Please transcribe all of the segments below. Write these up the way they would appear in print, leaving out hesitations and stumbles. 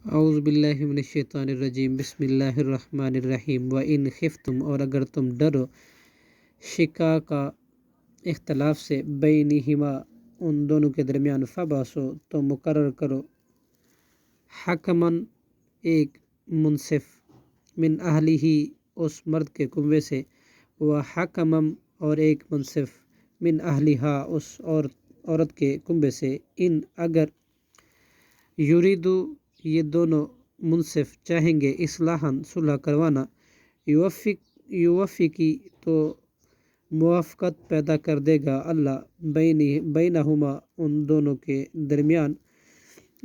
اعوذ باللہ من الشیطان الرجیم، بسم اللہ الرحمن الرحیم۔ وَإِنْ خِفْتُمْ، اور اگر تم ڈرو، شقاقَ اختلاف سے، بینہما ان دونوں کے درمیان، فبعثوا تو مقرر کرو، حکماً ایک منصف، من اہلہ اس مرد کے کنبے سے، وحکماً اور ایک منصف، من اہلہا اس عورت کے کنبے سے، ان اگر یریدو یہ دونوں منصف چاہیں گے، اصلاحاً صلح کروانا، یوفقی تو موافقت پیدا کر دے گا اللہ بینہما ان دونوں کے درمیان۔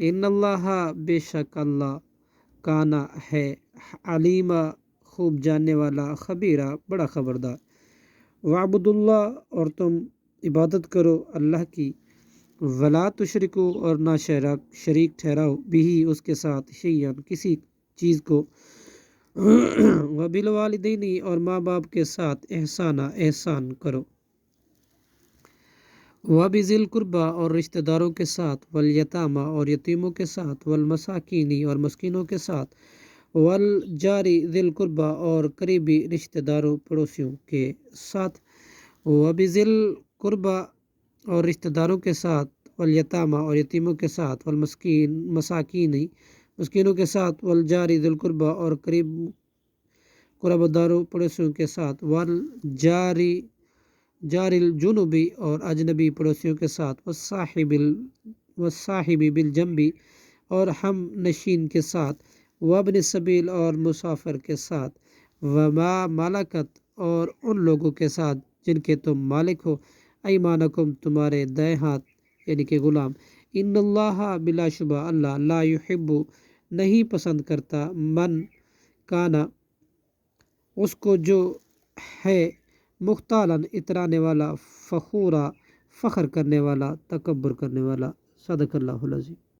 ان اللہ بے شک اللہ، کانا ہے، علیما خوب جاننے والا، خبیرہ بڑا خبردار۔ وَاعْبُدُوا اللہ اور تم عبادت کرو اللہ کی، وَلَا تُشْرِكُوا اور نہ شریک ٹھہراؤ، بِہِ اس کے ساتھ، شیئاً کسی چیز کو، وَبِالْوَالِدَيْنِ اور ماں باپ کے ساتھ، احسانًا احسان کرو، وَبِذِي الْقُرْبَىٰ اور رشتہ داروں کے ساتھ، وَالْيَتَامَىٰ اور یتیموں کے ساتھ، وَالْمَسَاکِینِ اور مسکینوں کے ساتھ، وَالْجَارِ ذِي الْقُرْبَىٰ اور قریبی رشتہ داروں پڑوسیوں کے ساتھ، وَبِذِي الْقُرْبَىٰ اور رشتہ داروں کے ساتھ، وَالْيَتَامَىٰ اور یتیموں کے ساتھ، وَالْمَسَاکِینِ مسکینوں کے ساتھ، وَالْجَارِ ذِي الْقُرْبَىٰ اور قرابہ داروں پڑوسیوں کے ساتھ، جار الجنوبی اور اجنبی پڑوسیوں کے ساتھ، والصاحب بالجنب اور ہم نشین کے ساتھ، وابن السبیل اور مسافر کے ساتھ، وما ملکت اور ان لوگوں کے ساتھ جن کے تم مالک ہو، ایمانکم تمہارے دائیں ہاتھ یعنی کہ غلام۔ ان اللہ بلا شبہ اللہ، لا یحب نہیں پسند کرتا، من کانا اس کو جو ہے، مختالاً اترانے والا، فخورا فخر کرنے والا، تکبر کرنے والا۔ صدق اللہ العظیم۔